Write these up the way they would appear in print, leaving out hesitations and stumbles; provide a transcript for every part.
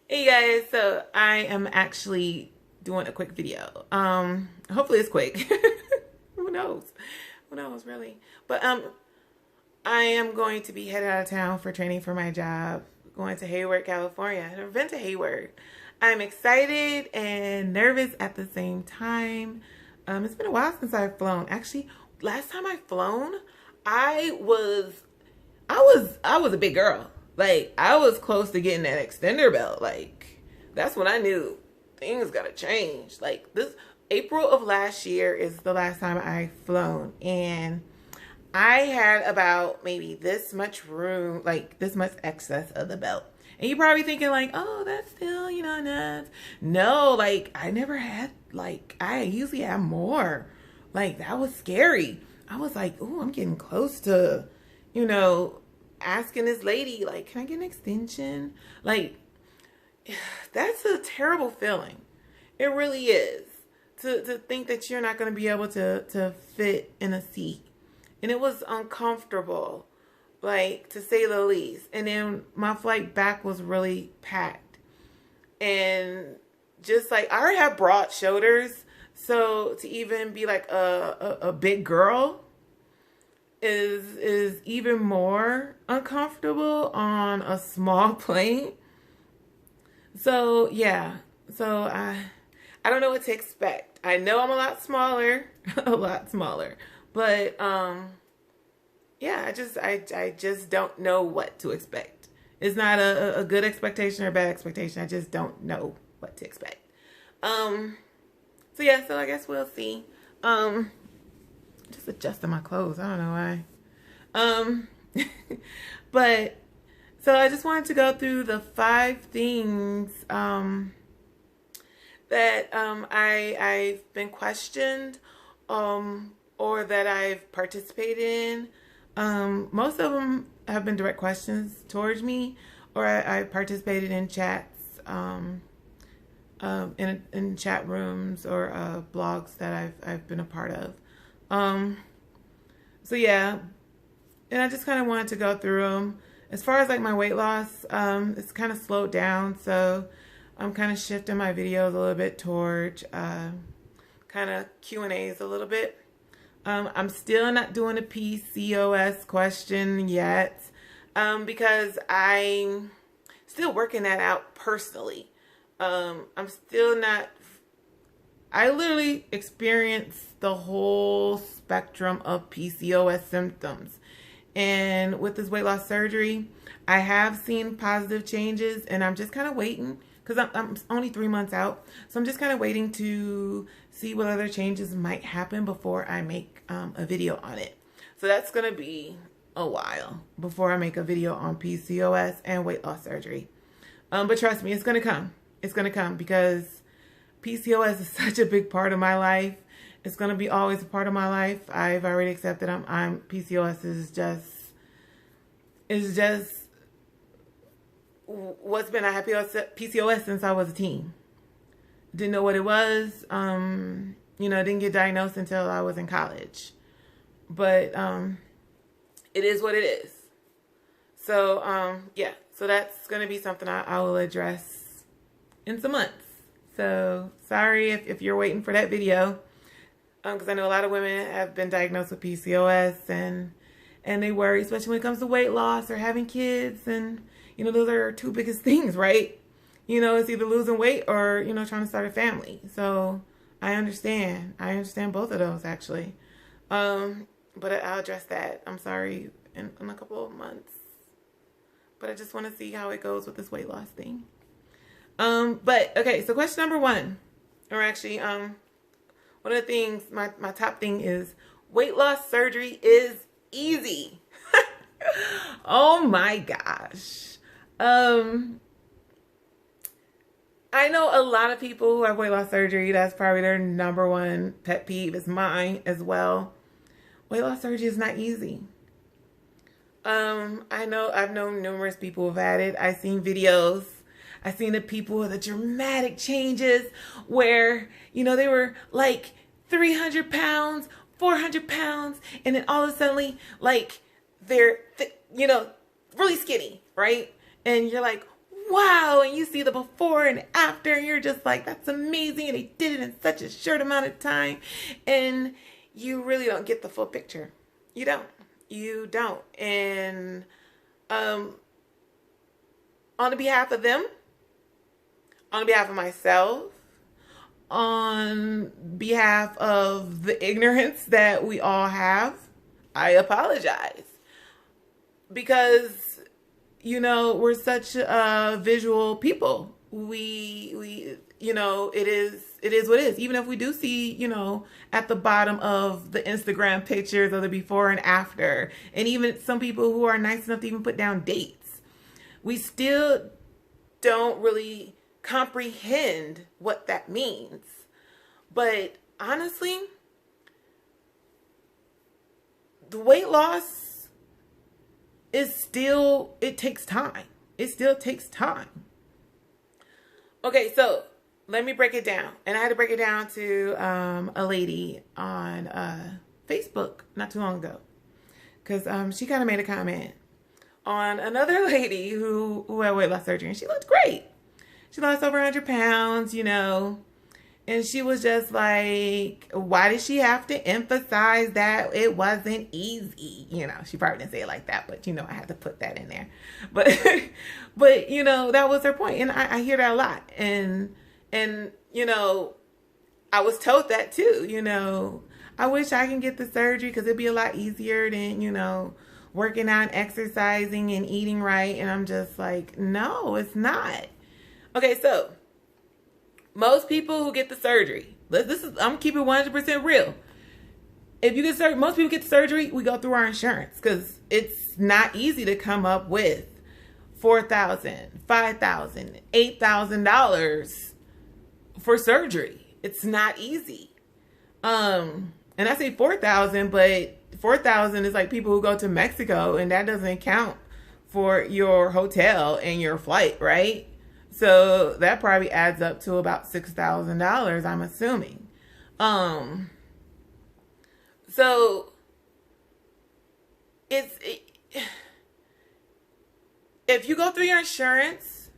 Hey guys, so I am actually doing a quick video. Hopefully it's quick. Who knows? Who knows really? But I am going to be headed out of town for training for my job, going to Hayward, California. I've never been to Hayward. I'm excited and nervous at the same time. It's been a while since I've flown. Actually, last time I flown, I was I was a big girl. Like, I was close to getting that extender belt. Like, that's when I knew things gotta change. Like, this April of last year is the last time I flown, and I had about maybe this much room, like this much excess of the belt. And you're probably thinking like, oh, that's still, nuts. No, like I never had, like I usually have more. Like that was scary. I was like, oh, I'm getting close to, you know, asking this lady, like, can I get an extension? Like, that's a terrible feeling. It really is. To think that you're not going to be able to fit in a seat. And it was uncomfortable, like, to say the least. And then my flight back was really packed. And just like, I already have broad shoulders. So to even be like a big girl is even more uncomfortable on a small plane. So yeah. So I don't know what to expect. I know I'm a lot smaller, a lot smaller. But yeah, I just don't know what to expect. It's not a good expectation or a bad expectation. I just don't know what to expect. So yeah, so I guess we'll see. Just adjusting my clothes. I don't know why. But so I just wanted to go through the 5 things that I've been questioned or that I've participated in. Most of them have been direct questions towards me, or I participated in chats, in chat rooms or blogs that I've been a part of. So yeah, and I just kind of wanted to go through them. As far as like my weight loss, it's kind of slowed down, so I'm kind of shifting my videos a little bit toward kind of Q&As a little bit. I'm still not doing a PCOS question yet because I'm still working that out personally. I'm still not, I literally experienced the whole spectrum of PCOS symptoms. And with this weight loss surgery, I have seen positive changes, and I'm just kind of waiting because I'm only 3 months out. So I'm just kind of waiting to see what other changes might happen before I make a video on it. So that's going to be a while before I make a video on PCOS and weight loss surgery. But trust me, it's going to come. It's going to come because PCOS is such a big part of my life. It's going to be always a part of my life. I've already accepted I'm PCOS is just what's been, I had PCOS since I was a teen. Didn't know what it was. Didn't get diagnosed until I was in college. But it is what it is. So yeah, so that's going to be something I will address in some months. So sorry if you're waiting for that video, because I know a lot of women have been diagnosed with PCOS and they worry, especially when it comes to weight loss or having kids, and those are 2 biggest things, right? It's either losing weight or trying to start a family. So I understand both of those actually, but I'll address that. I'm sorry in a couple of months, but I just want to see how it goes with this weight loss thing. But okay, so question number 1, or actually, one of the things, my top thing is weight loss surgery is easy. Oh my gosh. I know a lot of people who have weight loss surgery, that's probably their number 1 pet peeve. It's mine as well. Weight loss surgery is not easy. I've known numerous people who've had it. I've seen videos. I've seen the people with the dramatic changes where, they were like 300 pounds, 400 pounds, and then all of a sudden, like, they're, really skinny, right? And you're like, wow, and you see the before and after, and you're just like, that's amazing, and they did it in such a short amount of time, and you really don't get the full picture. You don't. And on behalf of them, on behalf of myself, on behalf of the ignorance that we all have, I apologize. Because, we're such visual people. We it is what it is. Even if we do see, at the bottom of the Instagram pictures of the before and after, and even some people who are nice enough to even put down dates, we still don't really comprehend what that means. But honestly, the weight loss it takes time. It still takes time. Okay, so let me break it down. And I had to break it down to a lady on Facebook not too long ago. Because she kind of made a comment on another lady who had weight loss surgery. And she looked great. She lost over 100 pounds, And she was just like, why did she have to emphasize that it wasn't easy? She probably didn't say it like that, but I had to put that in there. But, that was her point. And I hear that a lot. And, I was told that too, I wish I can get the surgery because it'd be a lot easier than, working out, exercising and eating right. And I'm just like, no, it's not. Okay, so most people who get the surgery, I'm keeping 100% real. If you get surgery, most people get the surgery, we go through our insurance because it's not easy to come up with $4,000, $5,000, $8,000 for surgery. It's not easy. And I say 4,000, but 4,000 is like people who go to Mexico, and that doesn't count for your hotel and your flight, right? So that probably adds up to about $6,000, I'm assuming. So if you go through your insurance,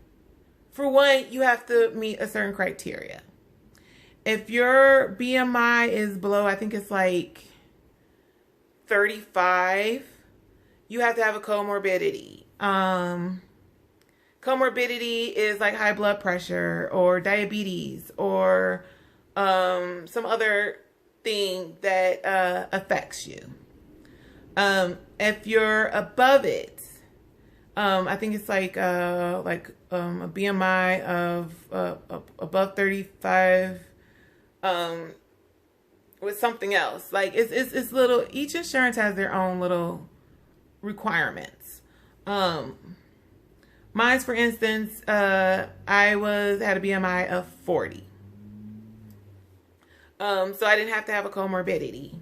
for one, you have to meet a certain criteria. If your BMI is below, I think it's like 35, you have to have a comorbidity. Comorbidity is like high blood pressure or diabetes or some other thing that affects you. If you're above it, I think it's like a BMI of above 35 with something else. Like it's little. Each insurance has their own little requirements. Mine's, for instance, I had a BMI of 40. So I didn't have to have a comorbidity.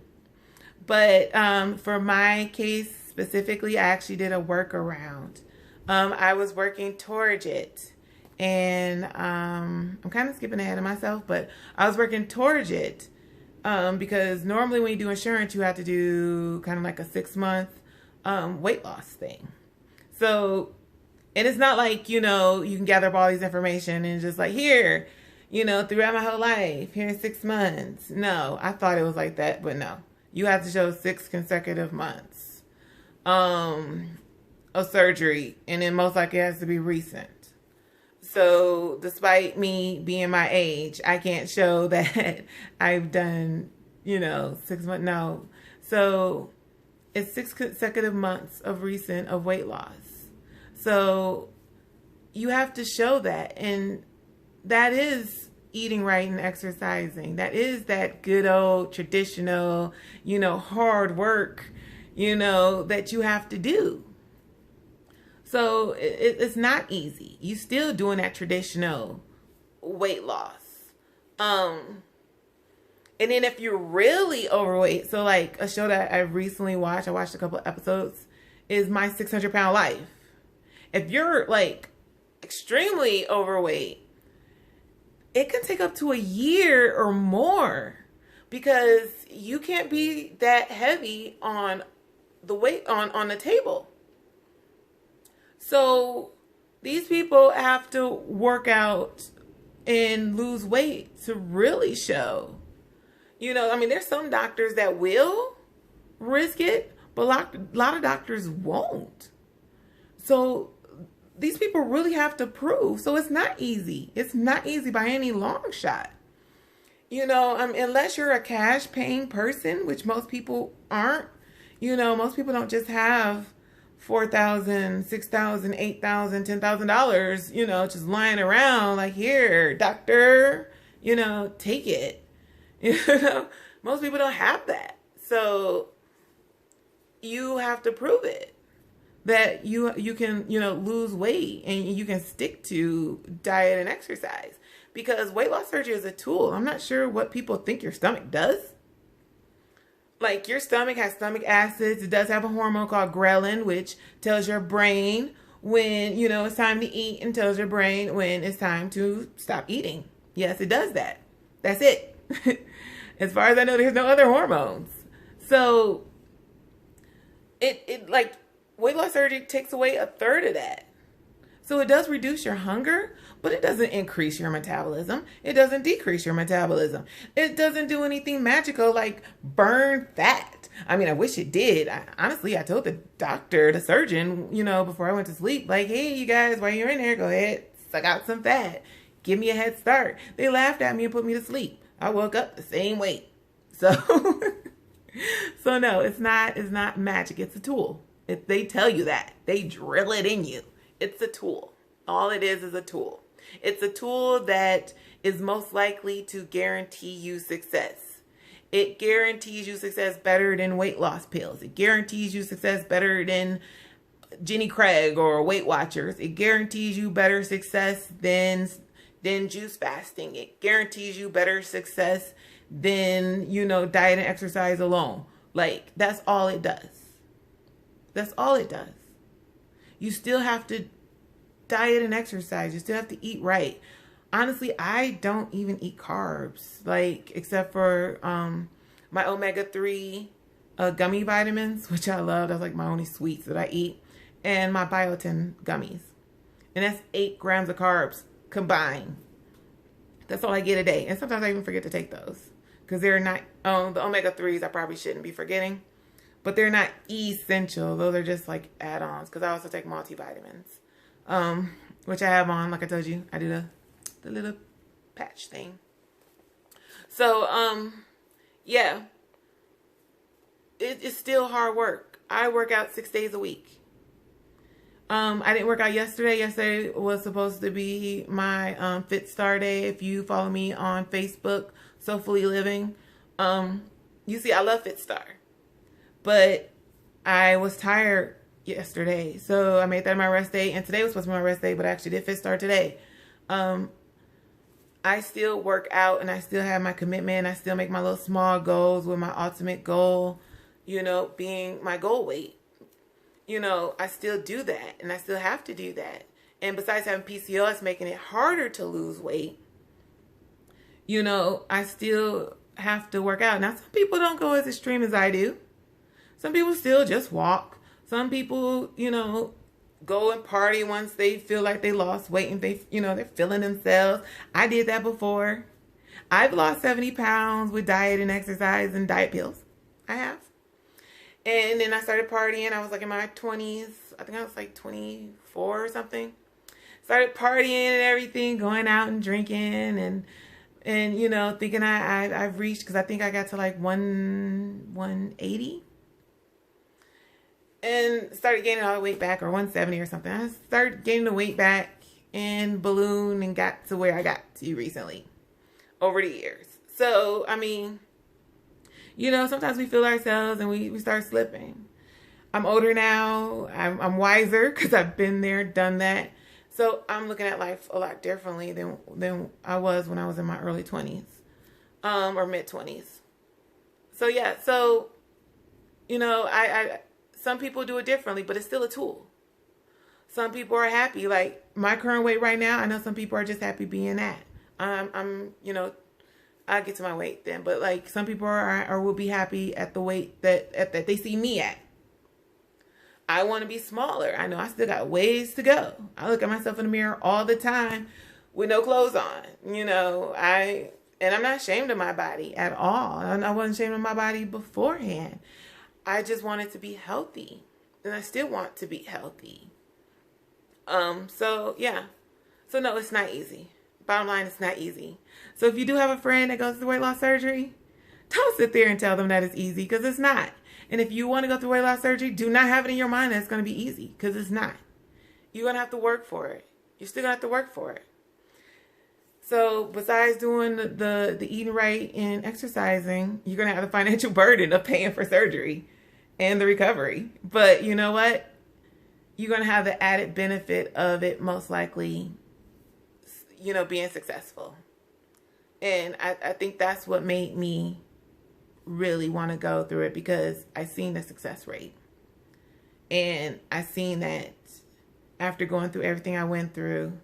But for my case specifically, I actually did a workaround. I was working towards it. And I'm kind of skipping ahead of myself, but I was working towards it because normally when you do insurance, you have to do kind of like a 6-month weight loss thing. So, and it's not like, you can gather up all these information and just like, here, throughout my whole life, here in 6 months. No, I thought it was like that, but no. You have to show 6 consecutive months of surgery, and then most likely it has to be recent. So despite me being my age, I can't show that I've done, 6 months. No. So it's 6 consecutive months of weight loss. So you have to show that. And that is eating right and exercising. That is that good old traditional, hard work, that you have to do. So it's not easy. You still doing that traditional weight loss. And then if you're really overweight, so like a show that I recently watched, I watched a couple of episodes, is My 600 Pound Life. If you're like extremely overweight, it can take up to a year or more because you can't be that heavy on the weight on the table. So These people have to work out and lose weight to really show. You know, I mean, there's some doctors that will risk it, but a lot of doctors won't. So these people really have to prove. So it's not easy. It's not easy by any long shot. You know, unless you're a cash paying person, which most people aren't. You know, most people don't just have $4,000, $6,000, $8,000, $10,000, you know, just lying around like, here, doctor, you know, take it. You know, most people don't have that. So you have to prove it that you can, you know, lose weight and you can stick to diet and exercise, because weight loss surgery is a tool. I'm not sure what people think your stomach does. Like, your stomach has stomach acids. It does have a hormone called ghrelin, which tells your brain when, you know, it's time to eat, and tells your brain when it's time to stop eating. Yes, it does that. That's it. As far as I know, there's no other hormones. So it like, weight loss surgery takes away a third of that. So it does reduce your hunger, but it doesn't increase your metabolism. It doesn't decrease your metabolism. It doesn't do anything magical like burn fat. I mean, I wish it did. Honestly, I told the doctor, the surgeon, you know, before I went to sleep, like, hey, you guys, while you're in there, go ahead, suck out some fat. Give me a head start. They laughed at me and put me to sleep. I woke up the same weight. So, so no, it's not magic. It's a tool. They tell you that. They drill it in you. It's a tool. All it is a tool. It's a tool that is most likely to guarantee you success. It guarantees you success better than weight loss pills. It guarantees you success better than Jenny Craig or Weight Watchers. It guarantees you better success than juice fasting. It guarantees you better success than, you know, diet and exercise alone. Like, that's all it does. That's all it does. You still have to diet and exercise. You still have to eat right. Honestly, I don't even eat carbs, like, except for my omega-3 gummy vitamins, which I love. That's like my only sweets that I eat, and my biotin gummies. And that's 8 grams of carbs combined. That's all I get a day. And sometimes I even forget to take those, because they're not, the omega-3s I probably shouldn't be forgetting, but they're not essential. Those are just like add-ons, because I also take multivitamins, which I have on, like I told you, I do the little patch thing. So, yeah, it's still hard work. I work out 6 days a week. I didn't work out yesterday. Yesterday was supposed to be my Fit Star day. If you follow me on Facebook, So Fully Living, you see I love Fit Star. But I was tired yesterday, so I made that my rest day. And today was supposed to be my rest day, but I actually did Fit Star today. I still work out, and I still have my commitment. I still make my little small goals, with my ultimate goal, you know, being my goal weight. You know, I still do that, and I still have to do that. And besides having PCOS making it harder to lose weight, you know, I still have to work out. Now, some people don't go as extreme as I do. Some people still just walk. Some people, you know, go and party once they feel like they lost weight and they, you know, they're feeling themselves. I did that before. I've lost 70 pounds with diet and exercise and diet pills. I have. And then I started partying. I was like in my 20s. I think I was like 24 or something. Started partying and everything, going out and drinking and you know, thinking I've reached, because I think I got to like 180. And started gaining all the weight back, or 170 or something. I started gaining the weight back and ballooned and got to where I got to recently over the years. So, I mean, you know, sometimes we feel ourselves and we start slipping. I'm older now. I'm wiser, because I've been there, done that. So I'm looking at life a lot differently than I was when I was in my early 20s or mid 20s. So yeah, so, you know, some people do it differently, but it's still a tool. Some people are happy. Like my current weight right now, I know some people are just happy being at. I'm, you know, I'll get to my weight then, but like some people are or will be happy at the weight that they see me at. I want to be smaller. I know I still got ways to go. I look at myself in the mirror all the time with no clothes on. And I'm not ashamed of my body at all. I wasn't ashamed of my body beforehand. I just wanted to be healthy. And I still want to be healthy. So yeah. So no, it's not easy. Bottom line, it's not easy. So if you do have a friend that goes through weight loss surgery, don't sit there and tell them that it's easy, because it's not. And if you want to go through weight loss surgery, do not have it in your mind that it's going to be easy, because it's not. You're going to have to work for it. You're still going to have to work for it. So besides doing the eating right and exercising, you're going to have the financial burden of paying for surgery and the recovery. But you know what? You're going to have the added benefit of it most likely, being successful. And I think that's what made me really want to go through it, because I seen the success rate. And I seen that after going through everything I went through,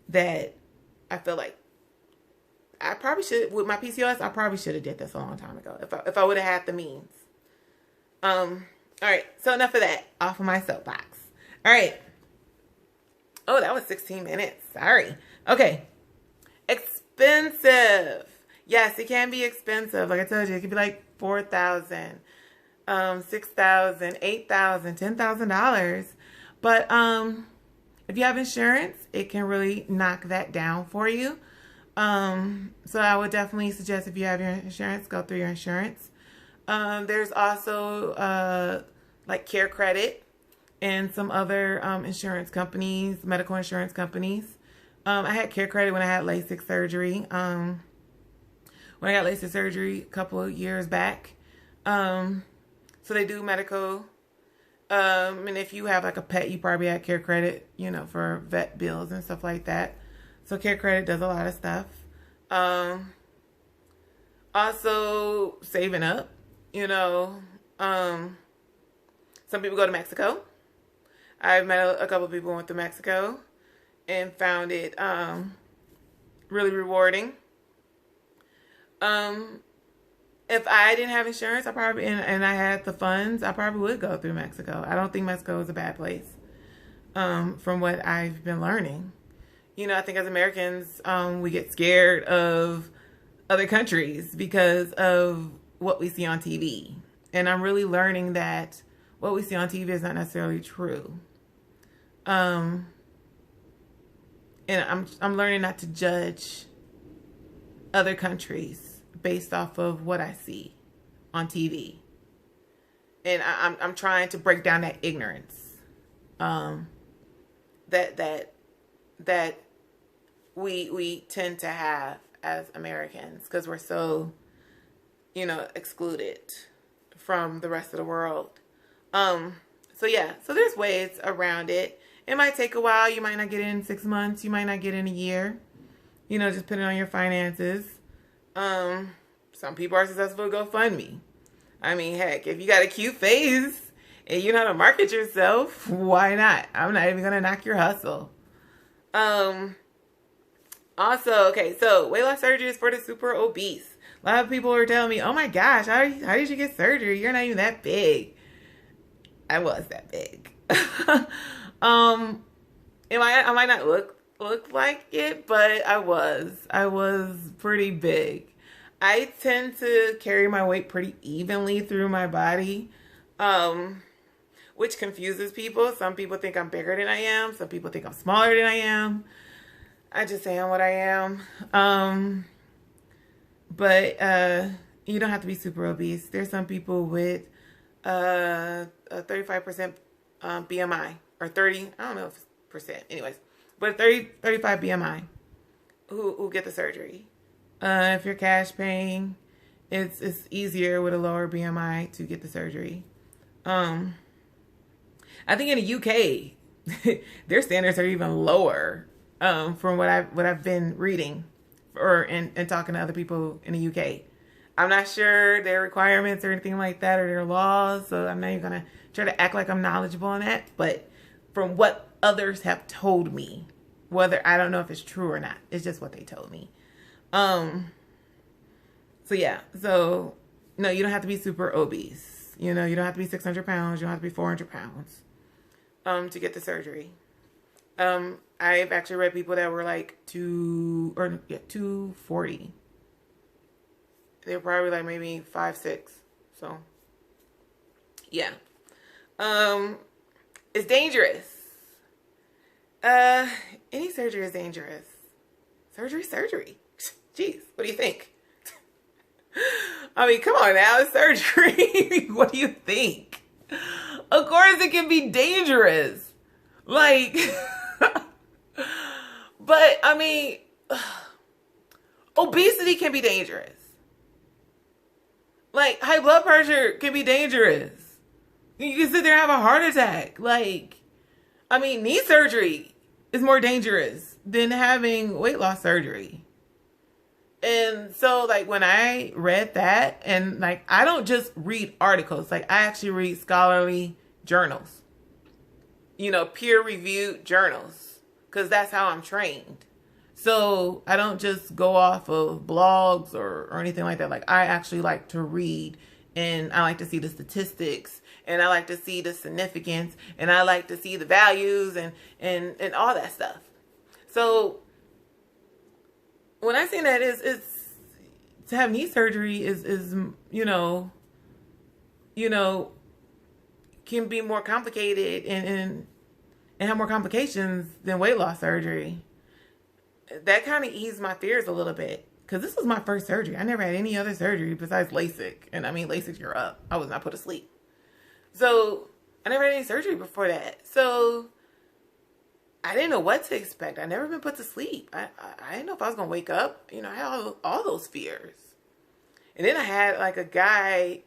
that I feel like I probably should, with my PCOS, I probably should have did this a long time ago if I would have had the means. All right, so enough of that. Off of my soapbox. All right. Oh, that was 16 minutes. Sorry. Okay. Expensive. Yes, it can be expensive. Like I told you, it could be like $4,000, $6,000, $8,000, $10,000. But if you have insurance, it can really knock that down for you. So I would definitely suggest, if you have your insurance, go through your insurance. There's also like Care Credit and some other insurance companies, medical insurance companies. I had Care Credit when I had LASIK surgery. When I got LASIK surgery a couple of years back. So they do medical. And if you have like a pet, you probably have Care Credit, for vet bills and stuff like that. So Care Credit does a lot of stuff. Also saving up, some people go to Mexico. I've met a couple of people who went to Mexico and found it really rewarding. If I didn't have insurance, and I had the funds, I probably would go through Mexico. I don't think Mexico is a bad place, from what I've been learning. I think as Americans, we get scared of other countries because of what we see on TV. And I'm really learning that what we see on TV is not necessarily true. And I'm learning not to judge other countries based off of what I see on TV. And I'm trying to break down that ignorance that we tend to have as Americans, because we're so excluded from the rest of the world. So yeah, so there's ways around it. It might take a while. You might not get in 6 months. You might not get in a year. Just put it on your finances. Some people are successful with GoFundMe. I mean, heck, if you got a cute face and you know how to market yourself, why not? I'm not even going to knock your hustle. Also, okay, so weight loss surgery is for the super obese. A lot of people are telling me, oh my gosh, how did you get surgery? You're not even that big. I was that big. I might not look like it, but I was pretty big. I tend to carry my weight pretty evenly through my body, which confuses people. Some people think I'm bigger than I am. Some people think I'm smaller than I am. I just am what I am. But you don't have to be super obese. There's some people with a 35% BMI, or 30, I don't know if it's percent, anyways, but 35 BMI who get the surgery. If you're cash paying, it's easier with a lower BMI to get the surgery. I think in the UK, their standards are even lower, from what I've been reading and talking to other people in the UK. I'm not sure their requirements or anything like that, or their laws, so I'm not even gonna try to act like I'm knowledgeable on that. But from what others have told me, whether I don't know if it's true or not, it's just what they told me. So yeah, so no, you don't have to be super obese. You don't have to be 600 pounds. You don't have to be 400 pounds. to get the surgery. I've actually read people that were like 240. They're probably like maybe 5'6". So yeah. It's dangerous. Any surgery is dangerous. Surgery. Jeez, what do you think? I mean, come on now, it's surgery. What do you think? Of course it can be dangerous. Like, but I mean, obesity can be dangerous. Like, high blood pressure can be dangerous. You can sit there and have a heart attack. Like, I mean, knee surgery is more dangerous than having weight loss surgery. And so, like, when I read that, and like, I don't just read articles, like, I actually read scholarly journals, you know, peer-reviewed journals, because that's how I'm trained. So I don't just go off of blogs or anything like that. Like, I actually like to read, and I like to see the statistics, and I like to see the significance, and I like to see the values and all that stuff. So when I say that, it's to have knee surgery is you know can be more complicated and have more complications than weight loss surgery. That kind of eased my fears a little bit, because this was my first surgery. I never had any other surgery besides LASIK, and I mean, LASIK, you're up. I was not put to sleep. So I never had any surgery before that. So I didn't know what to expect. I never been put to sleep. I didn't know if I was gonna wake up. You know, I had all those fears. And then I had like a guy,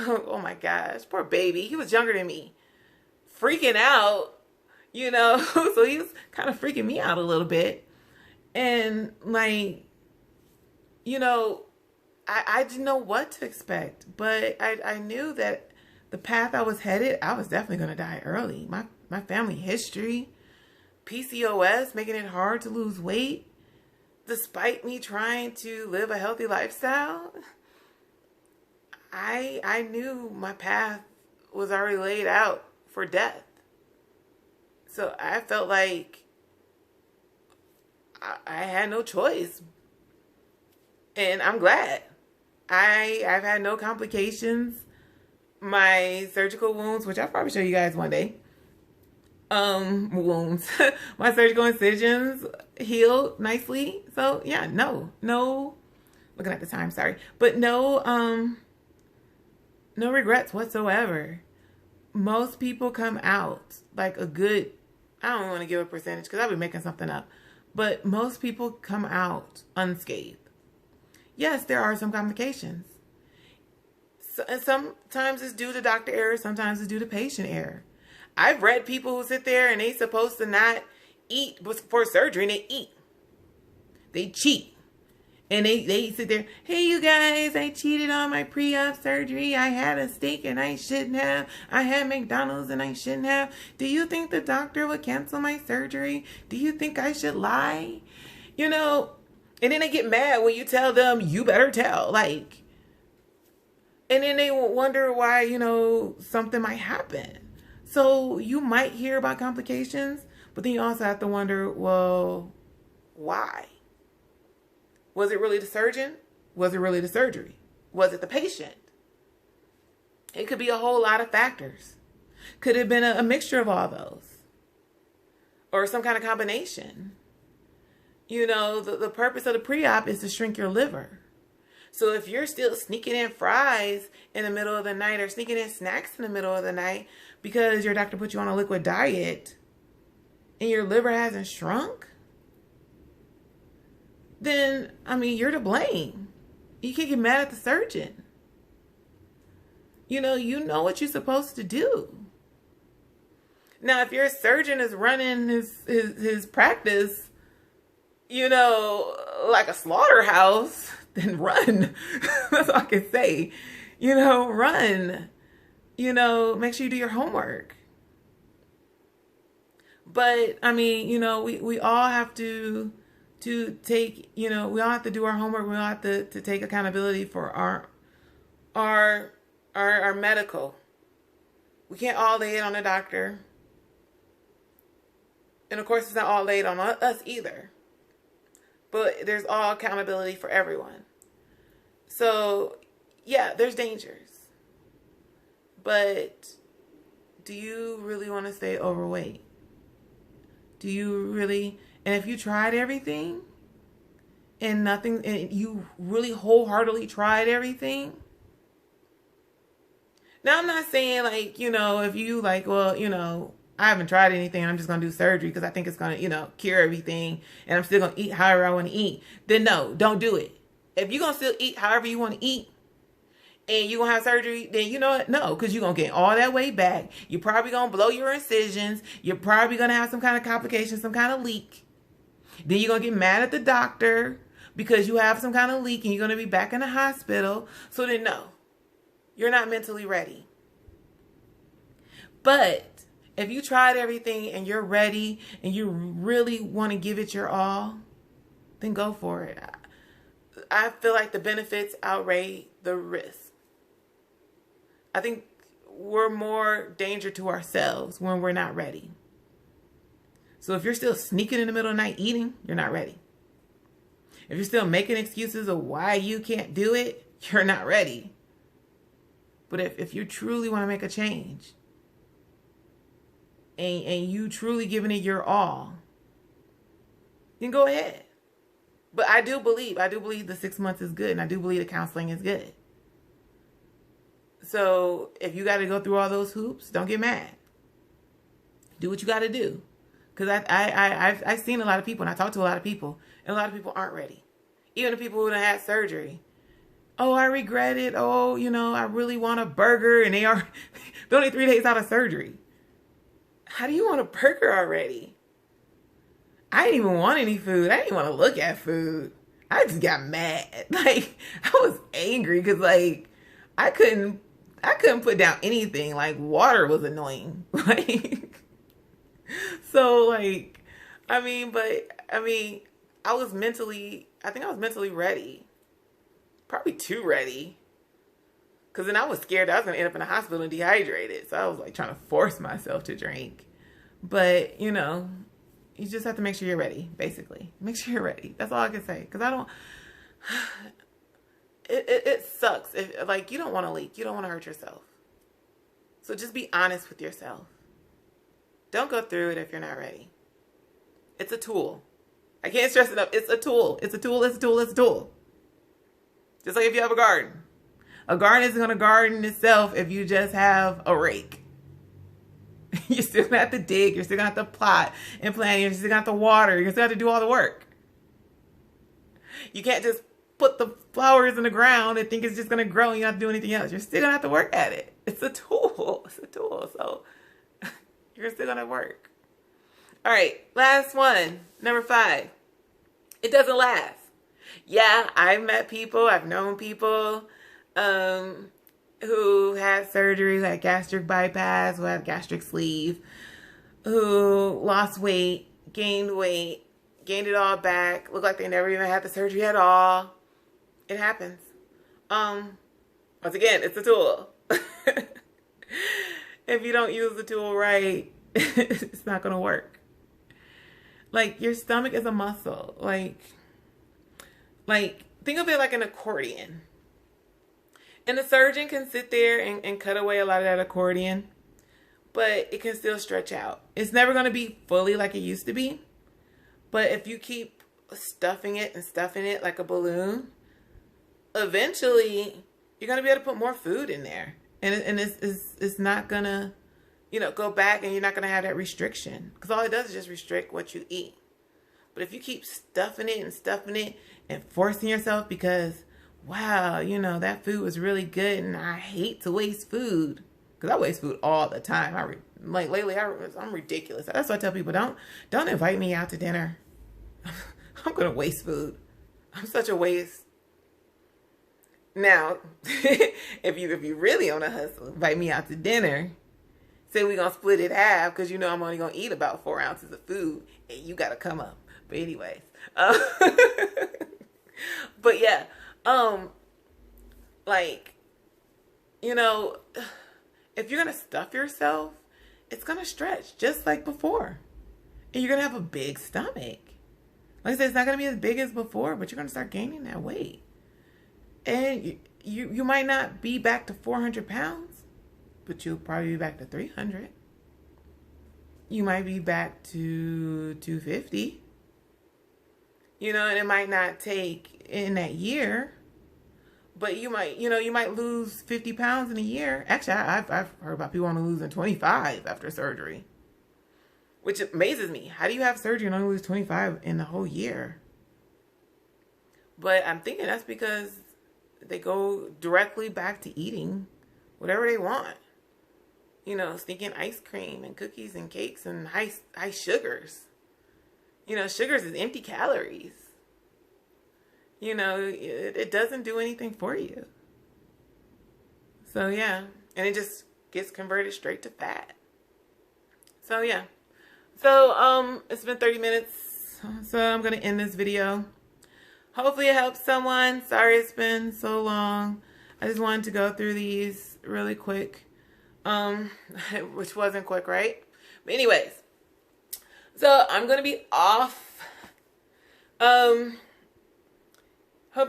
oh my gosh, poor baby. He was younger than me, freaking out, you know. So he was kind of freaking me out a little bit. And like, you know, I didn't know what to expect, but I knew that the path I was headed, I was definitely going to die early. My family history, PCOS, making it hard to lose weight, despite me trying to live a healthy lifestyle. I knew my path was already laid out for death. So I felt like I had no choice. And I'm glad. I've had no complications. My surgical wounds, which I'll probably show you guys one day. Wounds. My surgical incisions healed nicely. So yeah, no, looking at the time, sorry. But no regrets whatsoever. Most people come out like a good, I don't want to give a percentage because I'll be making something up, but most people come out unscathed. Yes, there are some complications. So, and sometimes it's due to doctor error, sometimes it's due to patient error. I've read people who sit there and they supposed to not eat before surgery, and they eat. They cheat. And they sit there, hey, you guys, I cheated on my pre-op surgery. I had a steak and I shouldn't have. I had McDonald's and I shouldn't have. Do you think the doctor would cancel my surgery? Do you think I should lie? You know, and then they get mad when you tell them, you better tell. Like, and then they wonder why, you know, something might happen. So you might hear about complications, but then you also have to wonder, well, why? Was it really the surgeon? Was it really the surgery? Was it the patient? It could be a whole lot of factors. Could have been a mixture of all those. Or some kind of combination. You know, the purpose of the pre-op is to shrink your liver. So if you're still sneaking in fries in the middle of the night or sneaking in snacks in the middle of the night because your doctor put you on a liquid diet and your liver hasn't shrunk, then, I mean, you're to blame. You can't get mad at the surgeon. You know what you're supposed to do. Now, if your surgeon is running his practice, you know, like a slaughterhouse, then run. That's all I can say. You know, run. You know, make sure you do your homework. But, I mean, you know, we all have to take, you know, we all have to do our homework. We all have to take accountability for our medical. We can't all lay it on the doctor. And of course, it's not all laid on us either. But there's all accountability for everyone. So, yeah, there's dangers. But do you really want to stay overweight? Do you really? And if you tried everything and nothing, and you really wholeheartedly tried everything. Now, I'm not saying like, if you like, well, I haven't tried anything. I'm just going to do surgery because I think it's going to, cure everything. And I'm still going to eat however I want to eat. Then no, don't do it. If you're going to still eat however you want to eat and you're going to have surgery, then you know what? No, because you're going to gain all that weight back. You're probably going to blow your incisions. You're probably going to have some kind of complication, some kind of leak. Then you're going to get mad at the doctor because you have some kind of leak and you're going to be back in the hospital. So then no, you're not mentally ready. But if you tried everything and you're ready and you really want to give it your all, then go for it. I feel like the benefits outweigh the risk. I think we're more danger to ourselves when we're not ready. So if you're still sneaking in the middle of the night eating, you're not ready. If you're still making excuses of why you can't do it, you're not ready. But if you truly want to make a change, and you truly giving it your all, then go ahead. But I do believe the 6 months is good, and I do believe the counseling is good. So if you got to go through all those hoops, don't get mad. Do what you got to do. Because I've seen a lot of people, and I talk to a lot of people, and a lot of people aren't ready. Even the people who have had surgery. Oh, I regret it. Oh, I really want a burger, and they're only 3 days out of surgery. How do you want a burger already? I didn't even want any food. I didn't even want to look at food. I just got mad. Like, I was angry because, like, I couldn't put down anything. Like, water was annoying. Like, so, like, I was mentally ready. Probably too ready. Because then I was scared that I was going to end up in the hospital and dehydrated. So I was like trying to force myself to drink. But, you just have to make sure you're ready, basically. Make sure you're ready. That's all I can say. Because it sucks. If, you don't want to leak. You don't want to hurt yourself. So just be honest with yourself. Don't go through it if you're not ready. It's a tool. I can't stress enough. It's a tool. It's a tool. It's a tool. It's a tool. Just like if you have a garden. A garden isn't going to garden itself if you just have a rake. You're still going to have to dig. You're still going to have to plot and plant. You're still going to have to water. You're still going to have to do all the work. You can't just put the flowers in the ground and think it's just going to grow and you don't have to do anything else. You're still going to have to work at it. It's a tool. It's a tool. So you're still going to work. All right. Last one. Number 5. It doesn't last. Yeah, I've met people. I've known people who had surgery, who had gastric bypass, who had gastric sleeve, who lost weight, gained it all back, looked like they never even had the surgery at all. It happens. Once again, it's a tool. If you don't use the tool right, it's not going to work. Like, your stomach is a muscle. Like, think of it like an accordion. And the surgeon can sit there and cut away a lot of that accordion, but it can still stretch out. It's never going to be fully like it used to be. But if you keep stuffing it like a balloon, eventually you're going to be able to put more food in there. And it's not going to, go back, and you're not going to have that restriction. Because all it does is just restrict what you eat. But if you keep stuffing it and forcing yourself because, wow, that food was really good and I hate to waste food. Because I waste food all the time. Lately, I'm ridiculous. That's why I tell people, don't invite me out to dinner. I'm going to waste food. I'm such a waste. Now, if you really on a hustle, invite me out to dinner. Say we're going to split it half because I'm only going to eat about 4 ounces of food and you got to come up. But anyways. But yeah. If you're going to stuff yourself, it's going to stretch just like before. And you're going to have a big stomach. Like I said, it's not going to be as big as before, but you're going to start gaining that weight. And you might not be back to 400 pounds, but you'll probably be back to 300. You might be back to 250. You know, and it might not take in that year, but you might lose 50 pounds in a year. Actually, I've heard about people only losing 25 after surgery, which amazes me. How do you have surgery and only lose 25 in the whole year? But I'm thinking that's because they go directly back to eating whatever they want. You know, sneaking ice cream and cookies and cakes and high sugars. You know, sugars is empty calories. You know, it doesn't do anything for you. So, yeah. And it just gets converted straight to fat. So, yeah. So, it's been 30 minutes. So, I'm going to end this video. Hopefully, it helps someone. Sorry it's been so long. I just wanted to go through these really quick. Which wasn't quick, right? But anyways. So, I'm going to be off. Hope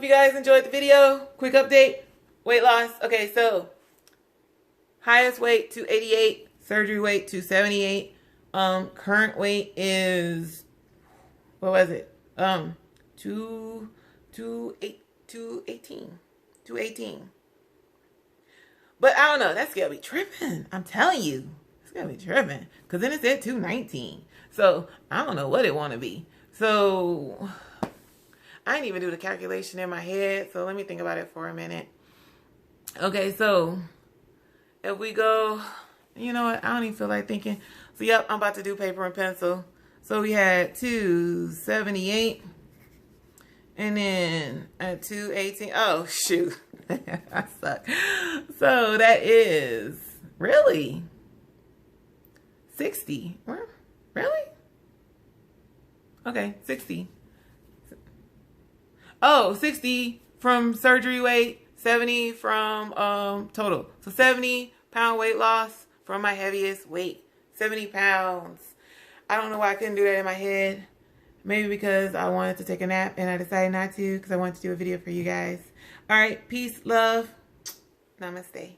you guys enjoyed the video. Quick update. Weight loss. Okay, so highest weight 288, surgery weight 278. Current weight is, what was it? 218. But I don't know. That's gonna be tripping. I'm telling you, it's gonna be tripping. Cause then it said 219. So I don't know what it want to be. So I didn't even do the calculation in my head. So let me think about it for a minute. Okay, so if we go, you know what? I don't even feel like thinking. So yep, I'm about to do paper and pencil. So we had 278. And then at 218. Oh, shoot. I suck. So that is really 60. Really? Okay, 60. Oh, 60 from surgery weight, 70 from total. So 70-pound weight loss from my heaviest weight. 70 pounds. I don't know why I couldn't do that in my head. Maybe because I wanted to take a nap and I decided not to because I wanted to do a video for you guys. All right, peace, love, namaste.